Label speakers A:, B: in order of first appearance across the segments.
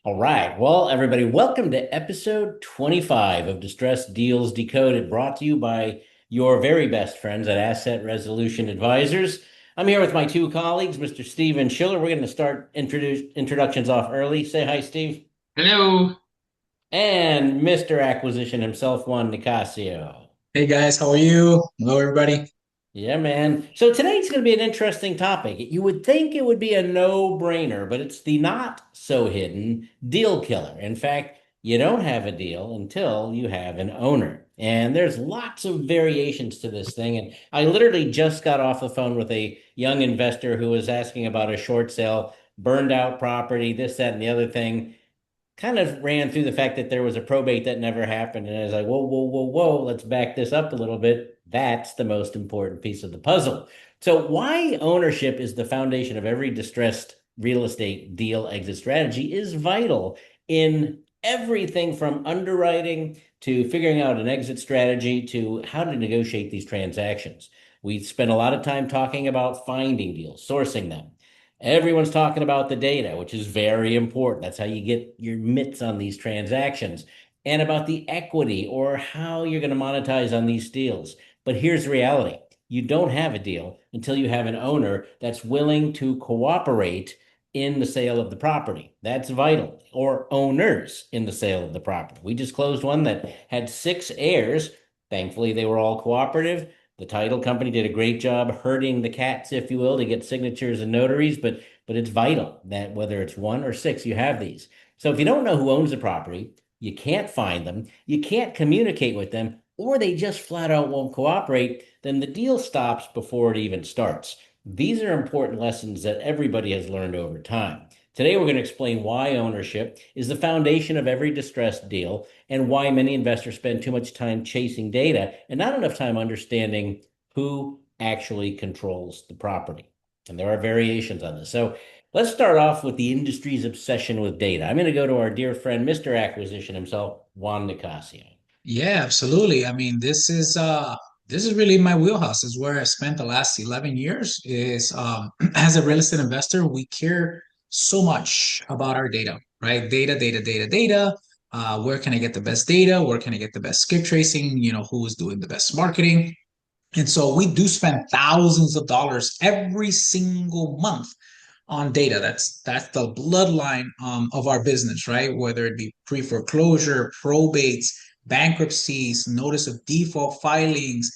A: All right. Well, everybody, welcome to episode 25 of Distress Deals Decoded, brought to you by your very best friends at Asset Resolution Advisors. I'm here with my two colleagues, Mr. Steve and Schiller. We're going to start introductions off early. Say hi, Steve.
B: Hello.
A: And Mr. Acquisition himself, Juan Nicasio.
B: Hey guys, how are you? Hello, everybody.
A: Yeah, man. So tonight's going to be an interesting topic. You would think it would be a no-brainer, but it's the not so hidden deal killer. In fact, you don't have a deal until you have an owner. And there's lots of variations to this thing. And I literally just got off the phone with a young investor who was asking about a short sale, burned out property, this, that, and the other thing, kind of ran through the fact that there was a probate that never happened. And I was like, whoa, whoa, whoa, whoa, let's back this up a little bit. That's the most important piece of the puzzle. So, why ownership is the foundation of every distressed real estate deal exit strategy is vital in everything from underwriting to figuring out an exit strategy to how to negotiate these transactions. We spend a lot of time talking about finding deals, sourcing them. Everyone's talking about the data, which is very important. That's how you get your mitts on these transactions, and about the equity or how you're going to monetize on these deals. But here's the reality: you don't have a deal until you have an owner that's willing to cooperate in the sale of the property. That's vital. Or owners in the sale of the property. We just closed one that had six heirs. Thankfully, they were all cooperative. The title company did a great job herding the cats, if you will, to get signatures and notaries, but it's vital that whether it's one or six, you have these. So if you don't know who owns the property, you can't find them, you can't communicate with them, or they just flat out won't cooperate, then the deal stops before it even starts. These are important lessons that everybody has learned over time. Today, we're going to explain why ownership is the foundation of every distressed deal and why many investors spend too much time chasing data and not enough time understanding who actually controls the property. And there are variations on this. So let's start off with the industry's obsession with data. I'm going to go to our dear friend, Mr. Acquisition himself, Juan Nicasio.
B: Yeah, absolutely. I mean, this is really my wheelhouse. Is where I spent the last 11 years is as a real estate investor, we care so much about our data, right? Data, data, data, data. Where can I get the best data? Where can I get the best skip tracing? Who is doing the best marketing? And so we do spend thousands of dollars every single month on data. That's the bloodline of our business, right? Whether it be pre-foreclosure, probates, bankruptcies, notice of default filings,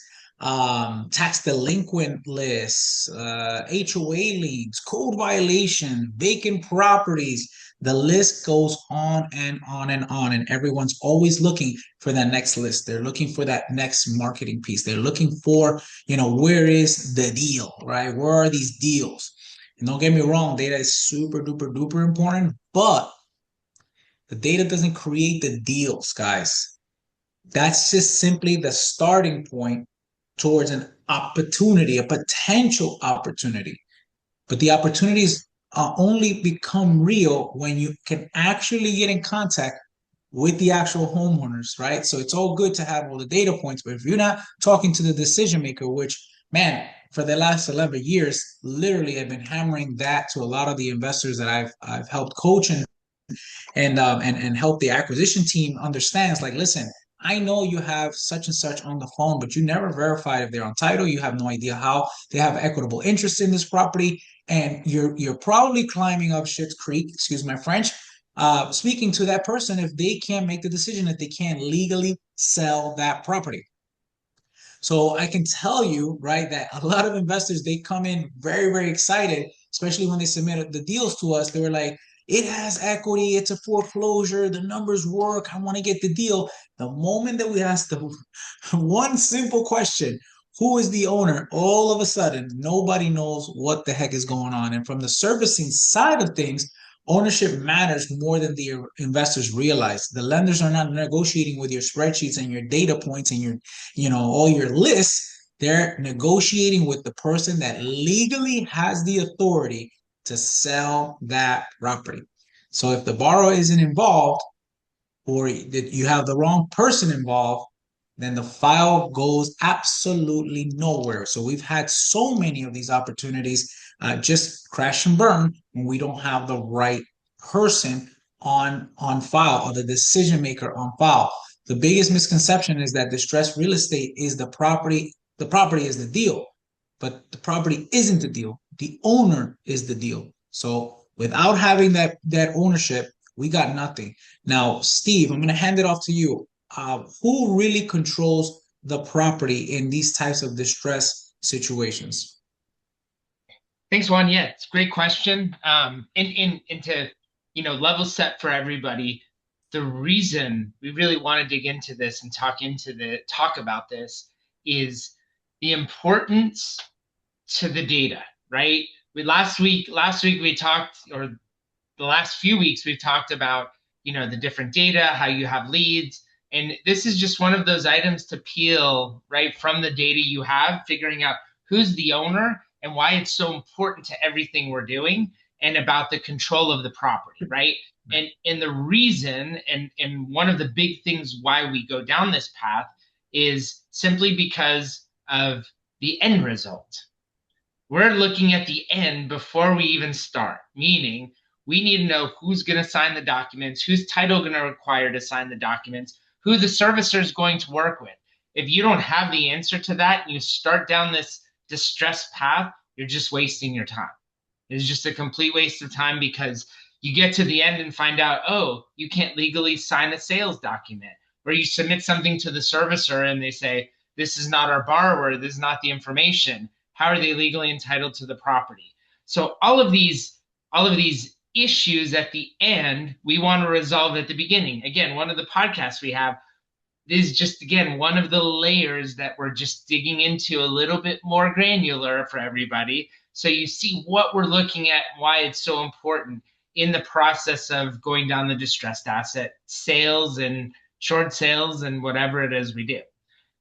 B: tax delinquent lists, HOA liens, code violation, vacant properties. The list goes on and on and on, and everyone's always looking for that next list. They're looking for that next marketing piece. They're looking for, where is the deal, right? Where are these deals? And don't get me wrong, data is super duper duper important, but the data doesn't create the deals, guys. That's just simply the starting point towards an opportunity, a potential opportunity. But the opportunities only become real when you can actually get in contact with the actual homeowners, right? So it's all good to have all the data points, but if you're not talking to the decision maker, which, man, for the last 11 years, literally I've been hammering that to a lot of the investors that I've helped coach and help the acquisition team understands, like, listen, I know you have such and such on the phone, but you never verified if they're on title. You have no idea how they have equitable interest in this property, and you're probably climbing up shit's creek, excuse my French, speaking to that person if they can't make the decision that they can't legally sell that property. So I can tell you, right, that a lot of investors, they come in very, very excited, especially when they submit the deals to us. They were like, it has equity, it's a foreclosure, the numbers work, I want to get the deal. The moment that we ask the one simple question, who is the owner? All of a sudden, nobody knows what the heck is going on. And from the servicing side of things, ownership matters more than the investors realize. The lenders are not negotiating with your spreadsheets and your data points and your, all your lists. They're negotiating with the person that legally has the authority to sell that property. So if the borrower isn't involved, or that you have the wrong person involved, then the file goes absolutely nowhere. So we've had so many of these opportunities just crash and burn when we don't have the right person on file, or the decision maker on file. The biggest misconception is that distressed real estate is the property is the deal, but the property isn't the deal. The owner is the deal. So without having that ownership, we got nothing. Now, Steve, I'm going to hand it off to you. Who really controls the property in these types of distress situations?
C: Thanks, Juan. Yeah, it's a great question. And to level set for everybody, the reason we really want to dig into this and talk about this is the importance to the data, right? We last week we talked, or the last few weeks we've talked about, the different data, how you have leads, and this is just one of those items to peel right from the data you have, figuring out who's the owner and why it's so important to everything we're doing and about the control of the property, right? And the reason and one of the big things why we go down this path is simply because of the end result. We're looking at the end before we even start, meaning we need to know who's going to sign the documents, who's title going to require to sign the documents, who the servicer is going to work with. If you don't have the answer to that and you start down this distress path, you're just wasting your time. It's just a complete waste of time because you get to the end and find out, oh, you can't legally sign a sales document, or you submit something to the servicer and they say, this is not our borrower, this is not the information. How are they legally entitled to the property? So all of these issues at the end, we want to resolve at the beginning. Again, one of the podcasts we have is just, again, one of the layers that we're just digging into a little bit more granular for everybody. So you see what we're looking at, why it's so important in the process of going down the distressed asset sales and short sales and whatever it is we do.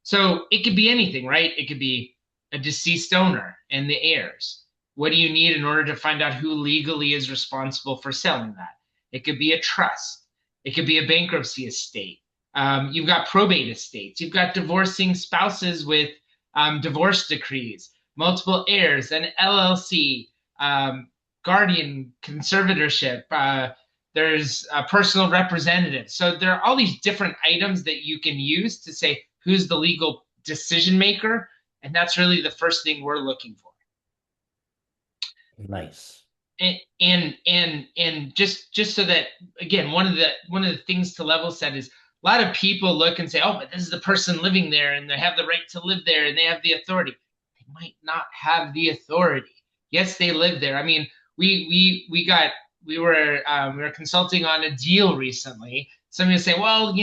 C: So it could be anything, right? It could be a deceased owner and the heirs. What do you need in order to find out who legally is responsible for selling that? It could be a trust. It could be a bankruptcy estate. You've got probate estates. You've got divorcing spouses with divorce decrees, multiple heirs, an LLC, guardian conservatorship. There's a personal representative. So there are all these different items that you can use to say who's the legal decision maker. And that's really the first thing we're looking for.
A: Nice.
C: And just so that, again, one of the things to level set is a lot of people look and say, oh, but this is the person living there and they have the right to live there and they have the authority. They might not have the authority. Yes, they live there. I mean, we were consulting on a deal recently. Somebody was saying, well,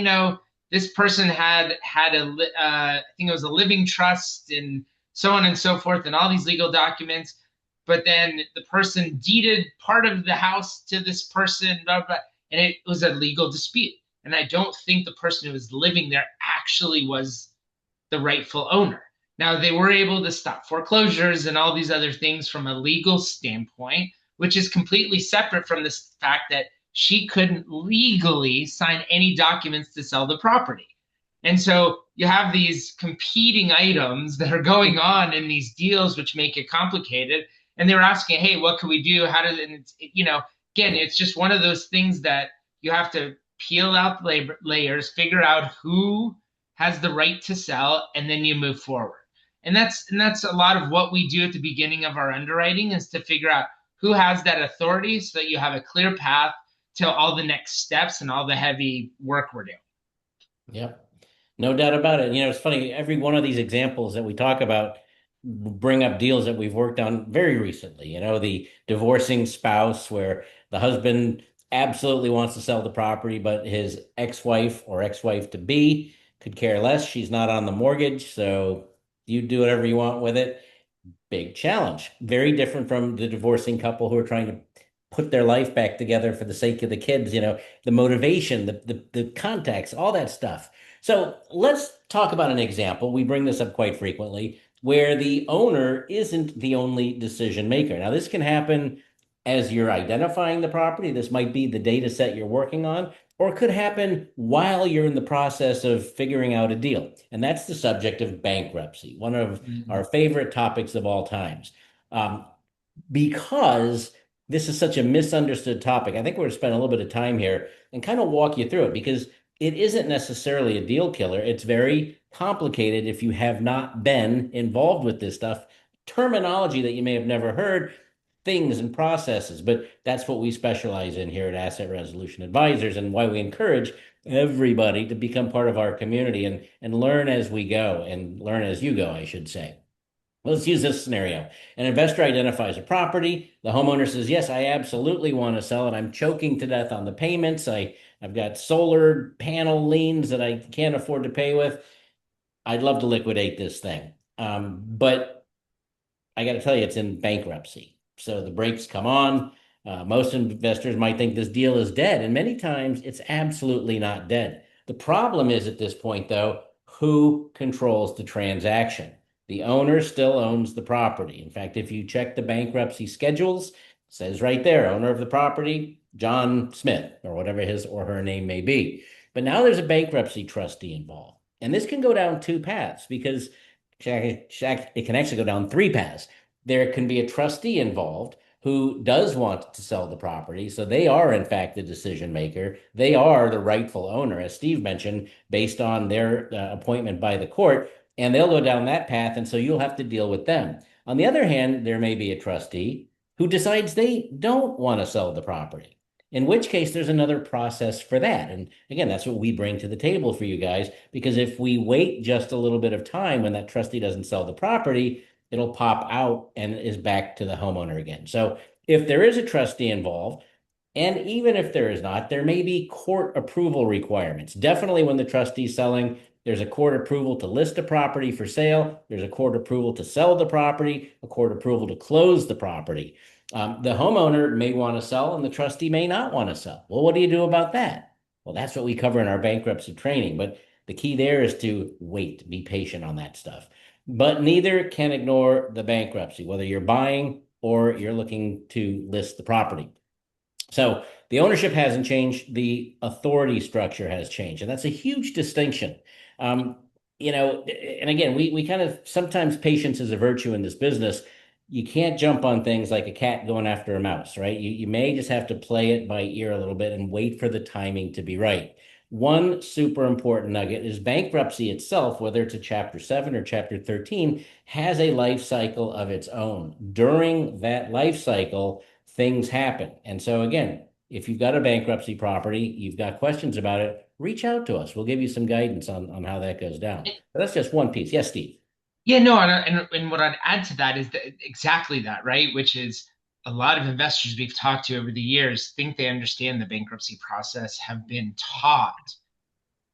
C: this person had I think it was a living trust and so on and so forth and all these legal documents. But then the person deeded part of the house to this person, blah, blah, and it was a legal dispute. And I don't think the person who was living there actually was the rightful owner. Now, they were able to stop foreclosures and all these other things from a legal standpoint, which is completely separate from this fact that she couldn't legally sign any documents to sell the property. And so you have these competing items that are going on in these deals, which make it complicated. And they were asking, hey, what can we do? How does it, again, it's just one of those things that you have to peel out layers, figure out who has the right to sell, and then you move forward. And that's a lot of what we do at the beginning of our underwriting is to figure out who has that authority so that you have a clear path to all the next steps and all the heavy work we're doing.
A: Yep. No doubt about it. It's funny, every one of these examples that we talk about bring up deals that we've worked on very recently. The divorcing spouse where the husband absolutely wants to sell the property, but his ex-wife or ex-wife to be could care less. She's not on the mortgage, so you do whatever you want with it. Big challenge. Very different from the divorcing couple who are trying to put their life back together for the sake of the kids, the motivation, the contacts, all that stuff. So let's talk about an example. We bring this up quite frequently where the owner isn't the only decision maker. Now, this can happen as you're identifying the property. This might be the data set you're working on, or it could happen while you're in the process of figuring out a deal. And that's the subject of bankruptcy, one of our favorite topics of all times. Because this is such a misunderstood topic. I think we're going to spend a little bit of time here and kind of walk you through it because it isn't necessarily a deal killer. It's very complicated if you have not been involved with this stuff. Terminology that you may have never heard, things and processes, but that's what we specialize in here at Asset Resolution Advisors and why we encourage everybody to become part of our community and learn as we go and learn as you go, I should say. Let's use this scenario. An investor identifies a property. The homeowner says, yes, I absolutely want to sell it. I'm choking to death on the payments. I've got solar panel liens that I can't afford to pay with. I'd love to liquidate this thing. But I got to tell you, it's in bankruptcy. So the brakes come on. Most investors might think this deal is dead, and many times it's absolutely not dead. The problem is at this point, though, who controls the transaction? The owner still owns the property. In fact, if you check the bankruptcy schedules, it says right there, owner of the property, John Smith, or whatever his or her name may be. But now there's a bankruptcy trustee involved. And this can go down two paths because it can actually go down three paths. There can be a trustee involved who does want to sell the property. So they are, in fact, the decision maker. They are the rightful owner, as Steve mentioned, based on their appointment by the court. And they'll go down that path. And so you'll have to deal with them. On the other hand, there may be a trustee who decides they don't want to sell the property, in which case there's another process for that. And again, that's what we bring to the table for you guys, because if we wait just a little bit of time when that trustee doesn't sell the property, it'll pop out and is back to the homeowner again. So if there is a trustee involved, and even if there is not, there may be court approval requirements. Definitely when the trustee's selling, there's a court approval to list a property for sale. There's a court approval to sell the property, a court approval to close the property. The homeowner may want to sell and the trustee may not want to sell. Well, what do you do about that? Well, that's what we cover in our bankruptcy training. But the key there is to wait, be patient on that stuff. But neither can ignore the bankruptcy, whether you're buying or you're looking to list the property. So the ownership hasn't changed, the authority structure has changed, and that's a huge distinction. And again, we kind of sometimes patience is a virtue in this business. You can't jump on things like a cat going after a mouse, right? You may just have to play it by ear a little bit and wait for the timing to be right. One super important nugget is bankruptcy itself, whether it's a chapter 7 or chapter 13, has a life cycle of its own. During that life cycle, things happen. And so again, if you've got a bankruptcy property, you've got questions about it, reach out to us. We'll give you some guidance on how that goes down. But that's just one piece. Yes, Steve.
C: Yeah, no, and what I'd add to that is exactly that, right? Which is a lot of investors we've talked to over the years think they understand the bankruptcy process, have been taught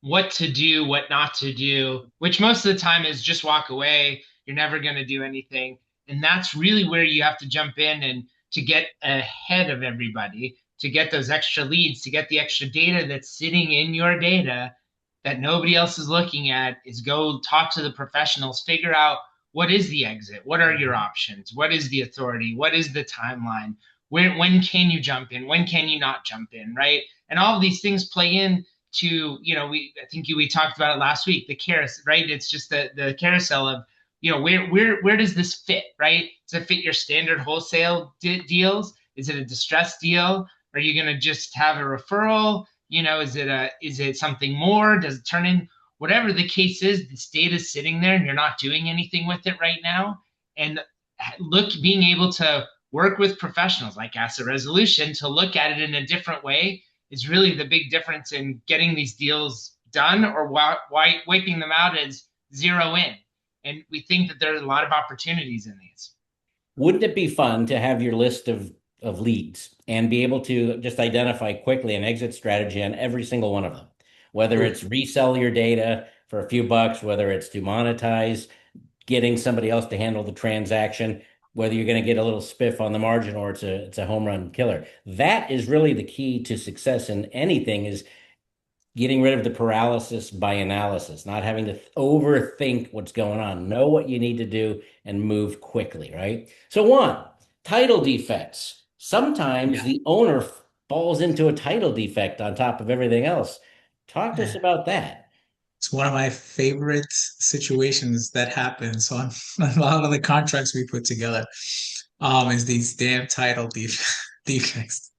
C: what to do, what not to do, which most of the time is just walk away. You're never going to do anything. And that's really where you have to jump in and to get ahead of everybody, to get those extra leads, to get the extra data that's sitting in your data that nobody else is looking at, is go talk to the professionals, figure out what is the exit, what are your options, what is the authority, what is the timeline, when can you jump in, when can you not jump in, right? And all of these things play in to, I think we talked about it last week, the carousel, right? It's just the carousel of, where does this fit, right? Does it fit your standard wholesale deals? Is it a distressed deal? Are you going to just have a referral? Is it something more? Does it turn in? Whatever the case is, this data is sitting there and you're not doing anything with it right now. And being able to work with professionals like Asset Resolution to look at it in a different way is really the big difference in getting these deals done or wiping them out as zero in. And we think that there's a lot of opportunities in these.
A: Wouldn't it be fun to have your list of leads and be able to just identify quickly an exit strategy on every single one of them, whether it's resell your data for a few bucks, whether it's to monetize, getting somebody else to handle the transaction, whether you're going to get a little spiff on the margin or it's a home run killer. That is really the key to success in anything, is getting rid of the paralysis by analysis, not having to overthink what's going on. Know what you need to do and move quickly, right? So one, title defects. Sometimes the owner falls into a title defect on top of everything else. Talk to us about that.
B: It's one of my favorite situations that happens on a lot of the contracts we put together. Is these damn title defects. defects.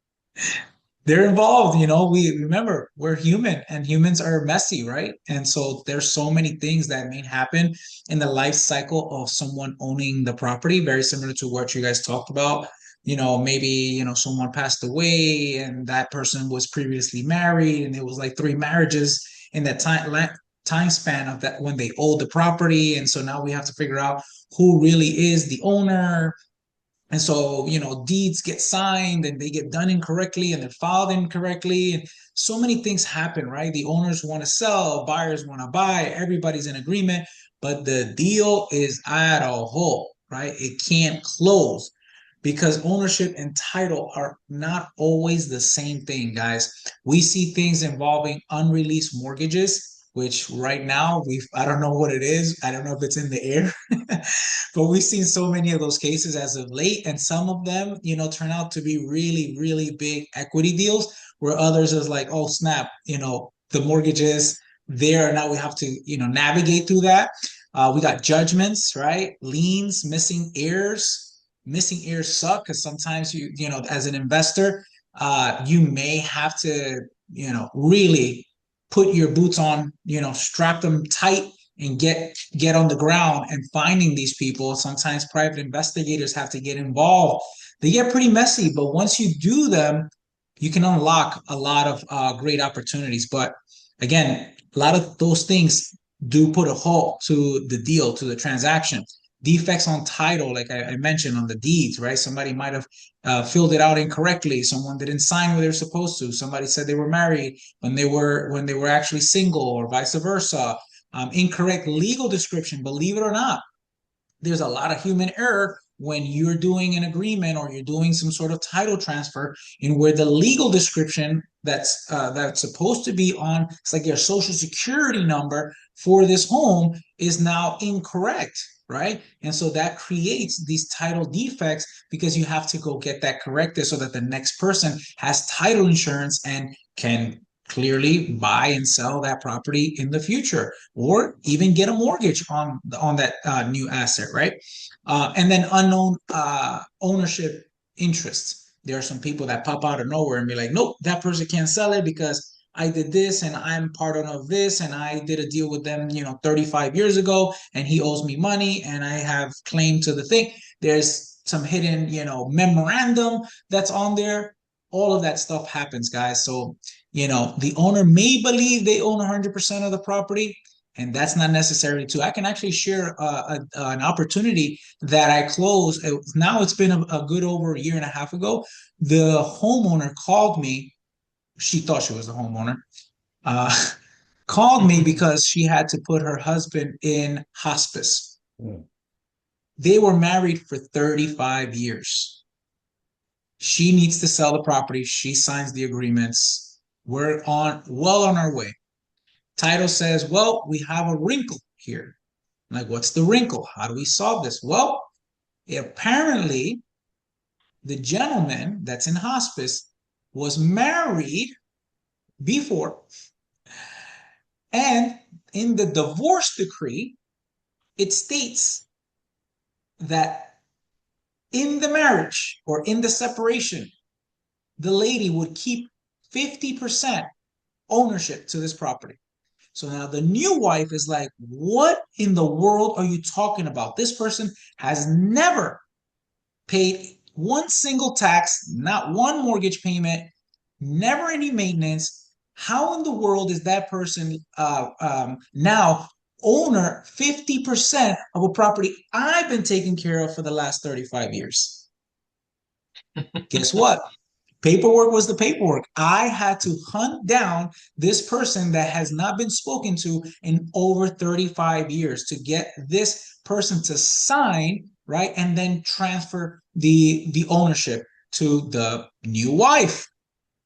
B: They're involved, we remember we're human and humans are messy, right? And so there's so many things that may happen in the life cycle of someone owning the property, very similar to what you guys talked about. Maybe, someone passed away and that person was previously married and it was like 3 marriages in that time span of that when they owed the property. And so now we have to figure out who really is the owner. And so, deeds get signed and they get done incorrectly and they're filed incorrectly. And so many things happen, right? The owners want to sell, buyers want to buy, everybody's in agreement, but the deal is at a hole, right? It can't close because ownership and title are not always the same thing, guys. We see things involving unreleased mortgages, which right now I don't know what it is. I don't know if it's in the air, but we've seen so many of those cases as of late, and some of them, turn out to be really, really big equity deals, where others is like, oh snap, the mortgages there. Now we have to, navigate through that. We got judgments, right? Liens, missing heirs. Missing heirs suck because sometimes as an investor, you may have to, really put your boots on, strap them tight and get on the ground and finding these people. Sometimes private investigators have to get involved. They get pretty messy, but once you do them, you can unlock a lot of great opportunities. But again, a lot of those things do put a halt to the deal, to the transaction. Defects on title, like I mentioned, on the deeds, right? Somebody might have filled it out incorrectly. Someone didn't sign what they were supposed to. Somebody said they were married when they were actually single, or vice versa. Incorrect legal description. Believe it or not, there's a lot of human error when you're doing an agreement or you're doing some sort of title transfer in where the legal description that's supposed to be on, it's like your social security number for this home, is now incorrect, right? And so that creates these title defects because you have to go get that corrected so that the next person has title insurance and can clearly buy and sell that property in the future, or even get a mortgage on that new asset, right? And then unknown ownership interests. There are some people that pop out of nowhere and be like, nope, that person can't sell it because I did this and I'm part of this and I did a deal with them, 35 years ago and he owes me money and I have claim to the thing. There's some hidden, memorandum that's on there. All of that stuff happens, guys. So, the owner may believe they own 100% of the property, and that's not necessarily true. I can actually share an opportunity that I closed. Now it's been a good over a year and a half ago. The homeowner called me. She thought she was the homeowner. Uh, called me because she had to put her husband in hospice. Mm. They were married for 35 years. She needs to sell the property. She signs the agreements. We're well on our way. Title says, well, we have a wrinkle here. I'm like, what's the wrinkle? How do we solve this? Well, apparently the gentleman that's in hospice was married before. And in the divorce decree, it states that in the marriage or in the separation, the lady would keep 50% ownership to this property. So now the new wife is like, what in the world are you talking about? This person has never paid one single tax, not one mortgage payment, never any maintenance. How in the world is that person now owner 50% of a property I've been taking care of for the last 35 years? Guess what? Paperwork was the paperwork. I had to hunt down this person that has not been spoken to in over 35 years to get this person to sign, right? And then transfer the ownership to the new wife.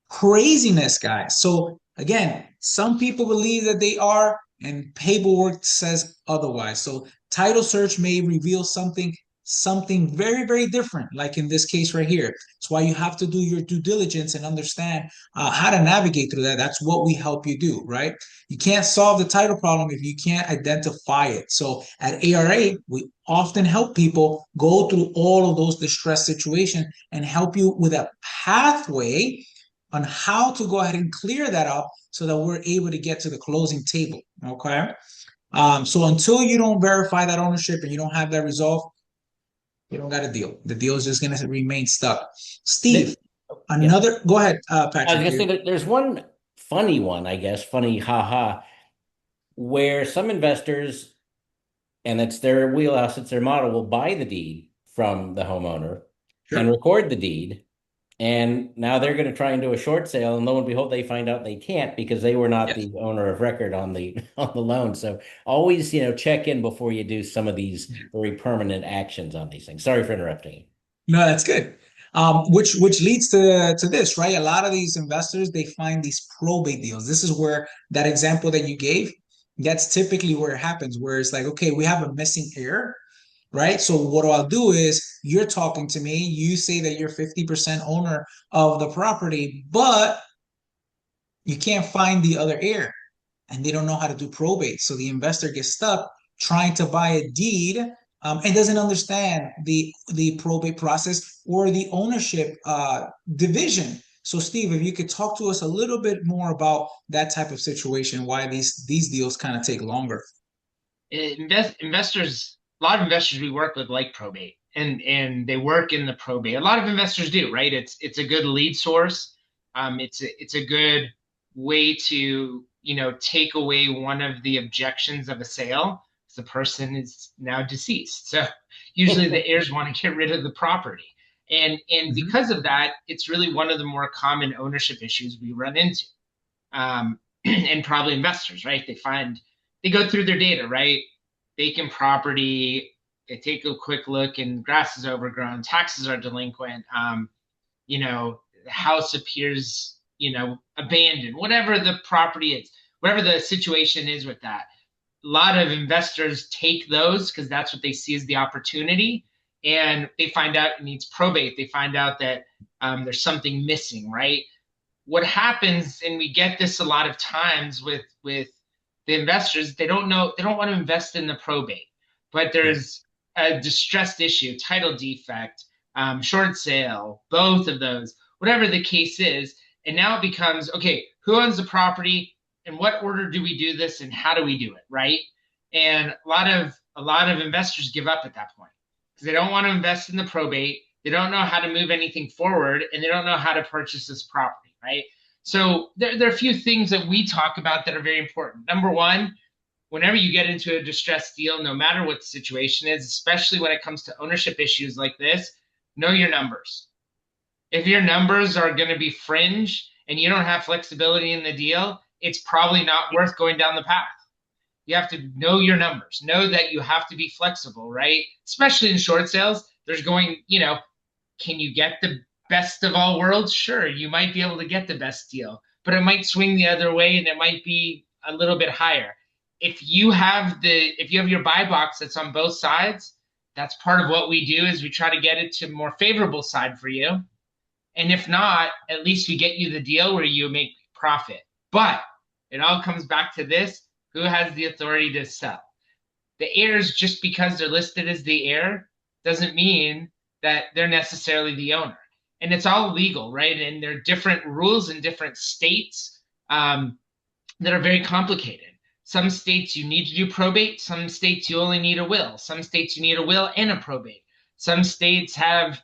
B: Craziness, guys. So again, some people believe that they are, and paperwork says otherwise. So title search may reveal something something very, very different, like in this case right here. That's why you have to do your due diligence and understand how to navigate through that. That's what we help you do, right? You can't solve the title problem if you can't identify it. So at ARA, we often help people go through all of those distress situations and help you with a pathway on how to go ahead and clear that up so that we're able to get to the closing table. Okay. So until you don't verify that ownership and you don't have that resolved, you don't got a deal. The deal is just going to remain stuck. Steve,
A: Yeah.
B: go ahead,
A: I was
B: Patrick.
A: gonna say that there's one funny one, I guess, funny haha, where some investors, and it's their wheelhouse, it's their model, will buy the deed from the homeowner and
B: Sure.
A: record the deed. And now they're going to try and do a short sale, and lo and behold, they find out they can't because they were not
B: Yes.
A: the owner of record on the on the loan. So always, check in before you do some of these very permanent actions on these things. Sorry for interrupting.
B: No, that's good. Which leads to this, right? A lot of these investors, they find these probate deals. This is where that example that you gave, that's typically where it happens, where it's like, okay, we have a missing heir, right? So what I'll do is you're talking to me, you say that you're 50% owner of the property, but you can't find the other heir and they don't know how to do probate. So the investor gets stuck trying to buy a deed and doesn't understand the probate process or the ownership division. So, Steve, if you could talk to us a little bit more about that type of situation, why these deals kind of take longer.
C: Investors, a lot of investors we work with like probate, and they work in the probate. A lot of investors do, right? It's a good lead source. It's a good way to take away one of the objections of a sale. The person is now deceased, so usually the heirs want to get rid of the property, and
B: Mhm.
C: because of that, it's really one of the more common ownership issues we run into. And probably investors, right? They go through their data, right? Vacant property, they take a quick look and grass is overgrown, taxes are delinquent, the house appears, abandoned, whatever the property is, whatever the situation is with that. A lot of investors take those because that's what they see as the opportunity. And they find out it needs probate. They find out that there's something missing, right? What happens, and we get this a lot of times with the investors, they don't want to invest in the probate, but
B: Yeah.
C: there's a distressed issue, title defect, short sale, both of those, whatever the case is, and now it becomes, okay, who owns the property, in what order do we do this, and how do we do it, right? And a lot of investors give up at that point because they don't want to invest in the probate, they don't know how to move anything forward, and they don't know how to purchase this property, right? So there are a few things that we talk about that are very important. Number one, whenever you get into a distressed deal, no matter what the situation is, especially when it comes to ownership issues like this, know your numbers. If your numbers are going to be fringe and you don't have flexibility in the deal, it's probably not worth going down the path. You have to know your numbers, know that you have to be flexible, right? Especially in short sales, can you get the best of all worlds? Sure, you might be able to get the best deal, but it might swing the other way and it might be a little bit higher. If you have your buy box that's on both sides, that's part of what we do is we try to get it to a more favorable side for you. And if not, at least we get you the deal where you make profit. But it all comes back to this: who has the authority to sell? The heirs, just because they're listed as the heir, doesn't mean that they're necessarily the owner. And it's all legal, right? And there are different rules in different states that are very complicated. Some states you need to do probate. Some states you only need a will. Some states you need a will and a probate. Some states have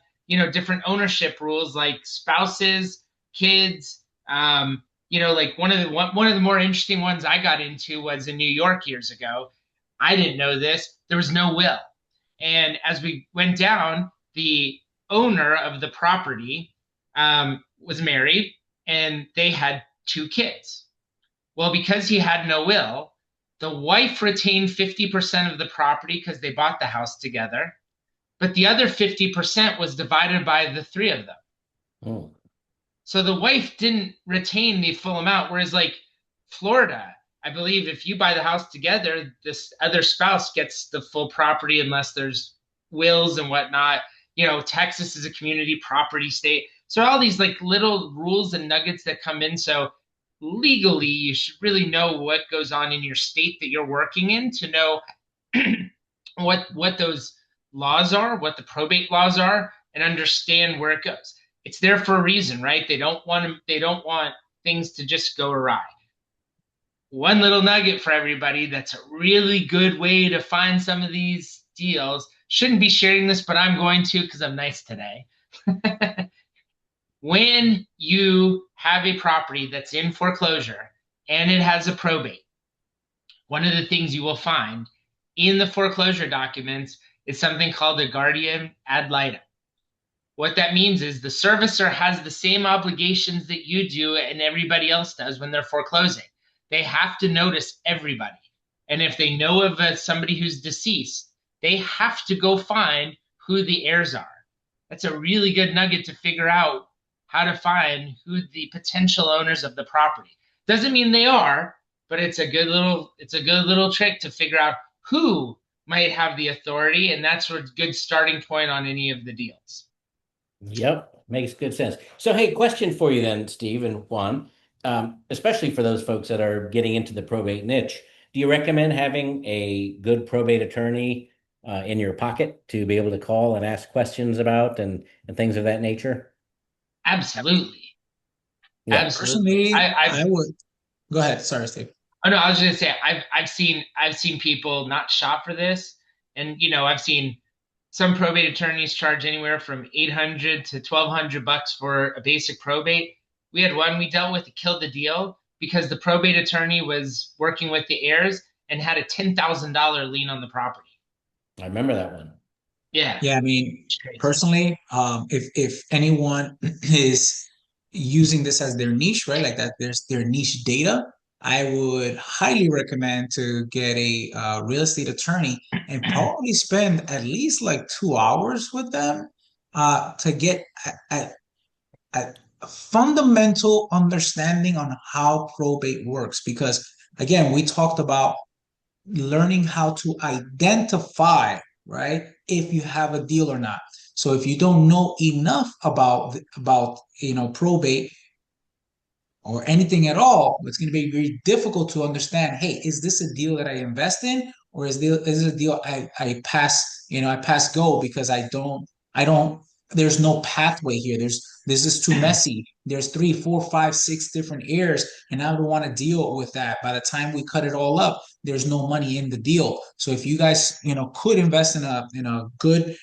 C: different ownership rules like spouses, kids. Like one of the more interesting ones I got into was in New York years ago. I didn't know this. There was no will. And as we went down, the owner of the property was married and they had two kids. Well, because he had no will, the wife retained 50% of the property because they bought the house together, but the other 50% was divided by the three of them.
A: Oh.
C: So the wife didn't retain the full amount, whereas like Florida, I believe if you buy the house together, this other spouse gets the full property unless there's wills and whatnot. Texas is a community property state. So all these like little rules and nuggets that come in. So legally, you should really know what goes on in your state that you're working in to know what those laws are, what the probate laws are, and understand where it goes. It's there for a reason, right? They don't want things to just go awry. One little nugget for everybody that's a really good way to find some of these deals. Shouldn't be sharing this, but I'm going to because I'm nice today. When you have a property that's in foreclosure and it has a probate, one of the things you will find in the foreclosure documents is something called a guardian ad litem. What that means is the servicer has the same obligations that you do and everybody else does when they're foreclosing. They have to notice everybody. And if they know of somebody who's deceased, they have to go find who the heirs are. That's a really good nugget to figure out how to find who the potential owners of the property. Doesn't mean they are, but it's a good little trick to figure out who might have the authority, and that's a good starting point on any of the deals.
A: Yep, makes good sense. So, hey, question for you then, Steve and Juan, especially for those folks that are getting into the probate niche. Do you recommend having a good probate attorney in your pocket to be able to call and ask questions about and things of that nature?
C: Absolutely.
A: Yeah.
C: Absolutely.
B: Personally,
C: I've
B: I would go ahead. Sorry, Steve.
C: Oh no, I was just gonna say I've seen people not shop for this, and I've seen some probate attorneys charge anywhere from 800 to 1,200 bucks for a basic probate. We had one we dealt with that killed the deal because the probate attorney was working with the heirs and had a $10,000 lien on the property.
A: I remember that one.
C: Yeah,
B: Yeah, I mean,
C: it's crazy.
B: personally, if anyone is using this as their niche, right, like that, there's their niche data, I would highly recommend to get a real estate attorney and probably spend at least like 2 hours with them to get a fundamental understanding on how probate works. Because again, we talked about learning how to identify, right, if you have a deal or not. So if you don't know enough about probate or anything at all, it's going to be very difficult to understand, hey, is this a deal that I invest in, or is it a deal I pass, I pass go because I don't there's no pathway here. This is too messy. There's three, four, five, six different heirs, and I don't want to deal with that. By the time we cut it all up, there's no money in the deal. So if you guys, could invest in a good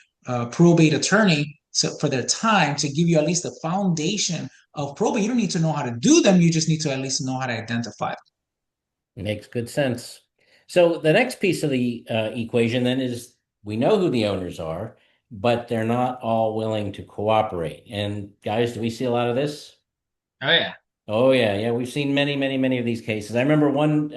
B: probate attorney for their time to give you at least a foundation of probate. You don't need to know how to do them. You just need to at least know how to identify them.
A: Makes good sense. So the next piece of the equation then is we know who the owners are, but they're not all willing to cooperate. And guys, do we see a lot of this?
C: Oh yeah.
A: Oh yeah, yeah. We've seen many, many, many of these cases. I remember one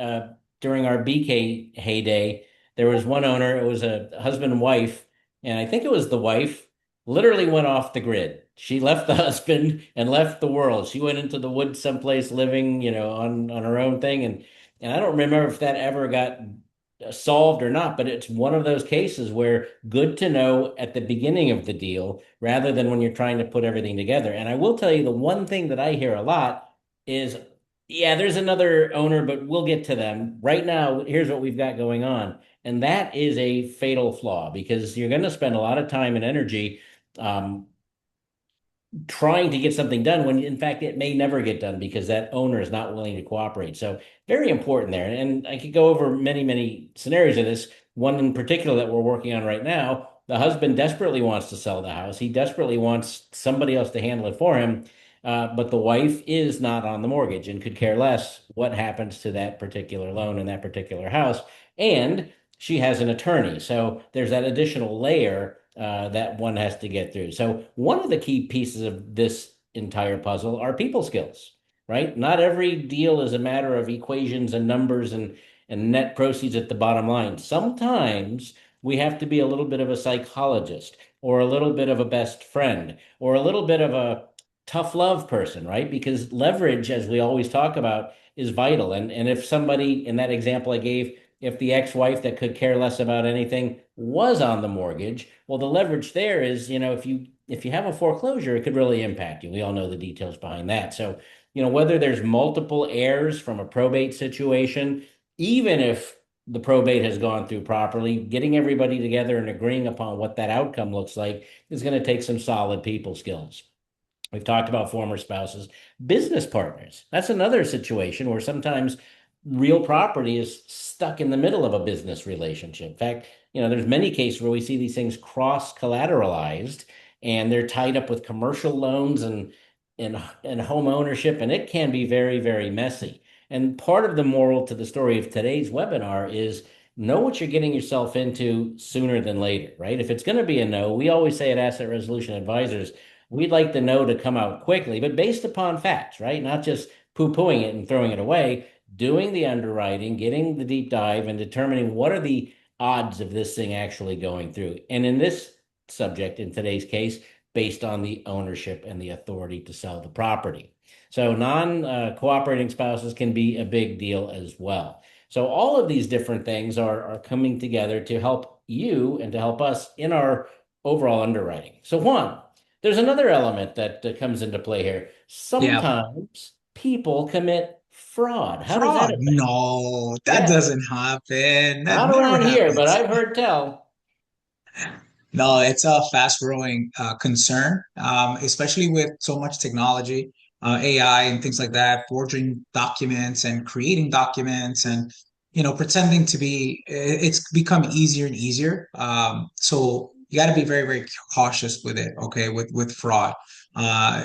A: during our BK heyday, there was one owner, it was a husband and wife, and I think it was the wife literally went off the grid. She left the husband and left the world. She went into the woods someplace living, on her own thing. And I don't remember if that ever got solved or not, but it's one of those cases where good to know at the beginning of the deal rather than when you're trying to put everything together. And I will tell you the one thing that I hear a lot is, yeah, there's another owner, but we'll get to them. Right now, here's what we've got going on. And that is a fatal flaw because you're going to spend a lot of time and energy um, trying to get something done when in fact it may never get done because that owner is not willing to cooperate. So very important there. And I could go over many, many scenarios of this. One in particular that we're working on right now, the husband desperately wants to sell the house. He desperately wants somebody else to handle it for him. But the wife is not on the mortgage and could care less what happens to that particular loan in that particular house. And she has an attorney. So there's that additional layer that one has to get through. So one of the key pieces of this entire puzzle are people skills, right? Not every deal is a matter of equations and numbers and net proceeds at the bottom line. Sometimes we have to be a little bit of a psychologist or a little bit of a best friend or a little bit of a tough love person, right? Because leverage, as we always talk about, is vital. And if somebody in that example I gave if the ex-wife that could care less about anything was on the mortgage, well, the leverage there is, if you have a foreclosure, it could really impact you. We all know the details behind that. So, whether there's multiple heirs from a probate situation, even if the probate has gone through properly, getting everybody together and agreeing upon what that outcome looks like is going to take some solid people skills. We've talked about former spouses, business partners. That's another situation where sometimes real property is stuck in the middle of a business relationship. In fact, there's many cases where we see these things cross collateralized and they're tied up with commercial loans and home ownership, and it can be very, very messy. And part of the moral to the story of today's webinar is know what you're getting yourself into sooner than later, right? If it's going to be a no, we always say at Asset Resolution Advisors, we'd like the no to come out quickly, but based upon facts, right? Not just poo-pooing it and throwing it away, doing the underwriting, getting the deep dive, and determining what are the odds of this thing actually going through. And in this subject, in today's case, based on the ownership and the authority to sell the property. So non-cooperating spouses can be a big deal as well. So all of these different things are coming together to help you and to help us in our overall underwriting. So Juan, there's another element that comes into play here.
B: Yeah.
A: Sometimes people commit fraud. How does that
B: Fraud?
A: affect?
B: No, that
A: Yeah,
B: doesn't happen. That
A: not
B: never
A: around here, but
B: happens.
A: I've heard tell.
B: No, it's a fast-growing concern, especially with so much technology, AI and things like that, forging documents and creating documents and pretending to be. It's become easier and easier. So you got to be very, very cautious with it. Okay, with fraud.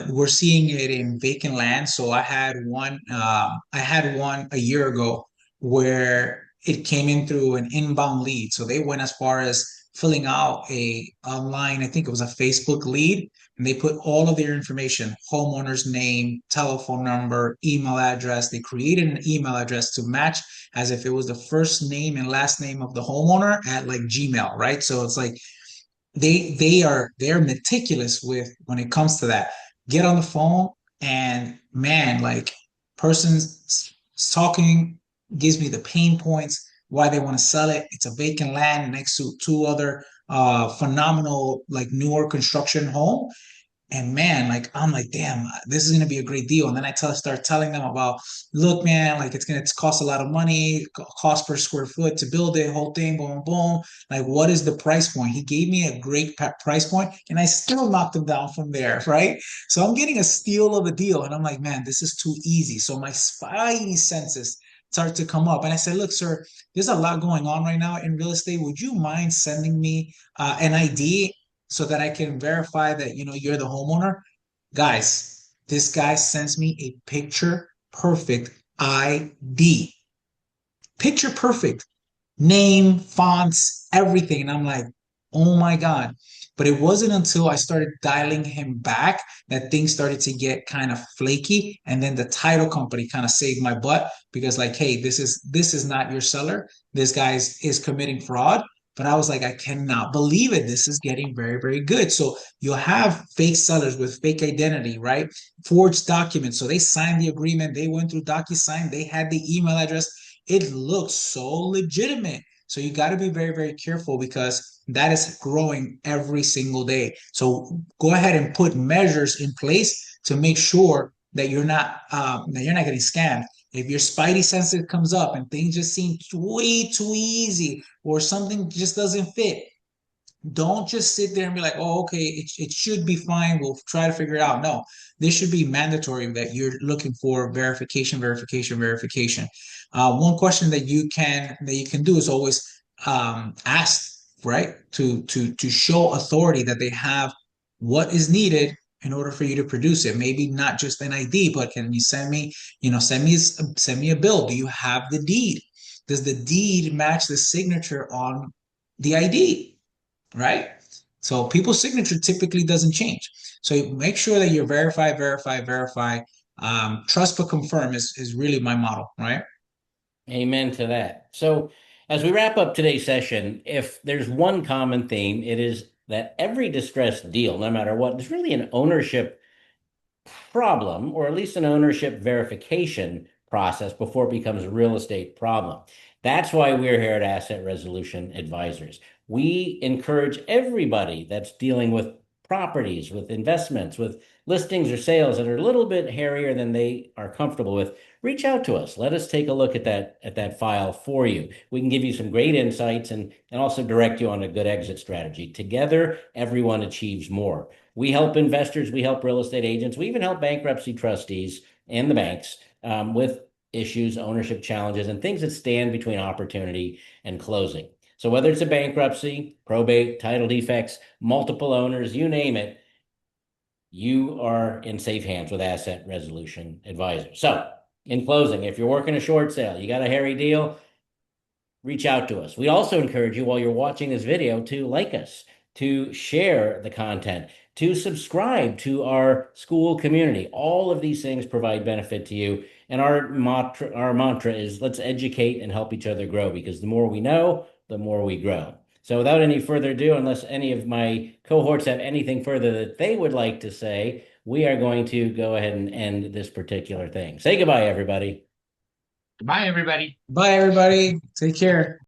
B: We're seeing it in vacant land. So I had one. I had one a year ago where it came in through an inbound lead. So they went as far as filling out a online, I think it was a Facebook lead, and they put all of their information, homeowner's name, telephone number, email address. They created an email address to match as if it was the first name and last name of the homeowner at like Gmail, right? So it's like they're meticulous with when it comes to that. Get on the phone and man, like person's talking gives me the pain points why they want to sell it. It's a vacant land next to two other phenomenal like newer construction home, and man, like I'm like, damn, this is gonna be a great deal. And then start telling them about, look, man, like it's gonna cost a lot of money, cost per square foot to build it, whole thing, boom, boom. Like, what is the price point? He gave me a great price point, and I still knocked him down from there, right? So I'm getting a steal of a deal, and I'm like, man, this is too easy. So my spidey senses start to come up, and I said, look, sir, there's a lot going on right now in real estate. Would you mind sending me an ID so that I can verify that you're the homeowner. Guys, this guy sends me a picture perfect ID. Picture perfect. Name, fonts, everything. And I'm like, oh my God. But it wasn't until I started dialing him back that things started to get kind of flaky. And then the title company kind of saved my butt because like, hey, this is not your seller. This guy is committing fraud. But I was like, I cannot believe it. This is getting very, very good. So you'll have fake sellers with fake identity, right? Forged documents. So they signed the agreement. They went through DocuSign. They had the email address. It looks so legitimate. So you got to be very, very careful because that is growing every single day. So go ahead and put measures in place to make sure that you're not getting scammed. If your spidey senses comes up and things just seem way too easy or something just doesn't fit, don't just sit there and be like, oh, okay, it should be fine. We'll try to figure it out. No, this should be mandatory that you're looking for verification, verification, verification. One question that you can do is always ask, right, to show authority that they have what is needed in order for you to produce it. Maybe not just an ID, but can you send me a bill? Do you have the deed? Does the deed match the signature on the ID? Right? So people's signature typically doesn't change. So make sure that you're verify, verify, verify. Trust but confirm is really my model, right?
A: Amen to that. So, as we wrap up today's session, if there's one common theme, it is that every distressed deal, no matter what, is really an ownership problem, or at least an ownership verification process before it becomes a real estate problem. That's why we're here at Asset Resolution Advisors. We encourage everybody that's dealing with properties, with investments, with listings or sales that are a little bit hairier than they are comfortable with. Reach out to us. Let us take a look at that file for you. We can give you some great insights and also direct you on a good exit strategy. Together, everyone achieves more. We help investors, we help real estate agents, we even help bankruptcy trustees and the banks with issues, ownership challenges, and things that stand between opportunity and closing. So whether it's a bankruptcy, probate, title defects, multiple owners, you name it, you are in safe hands with Asset Resolution Advisors. So in closing, if you're working a short sale, you got a hairy deal, reach out to us. We also encourage you while you're watching this video to like us, to share the content, to subscribe to our school community. All of these things provide benefit to you. And our mantra is let's educate and help each other grow, because the more we know, the more we grow. So without any further ado, unless any of my cohorts have anything further that they would like to say, we are going to go ahead and end this particular thing. Say goodbye, everybody.
C: Goodbye, everybody.
B: Bye, everybody. Take care.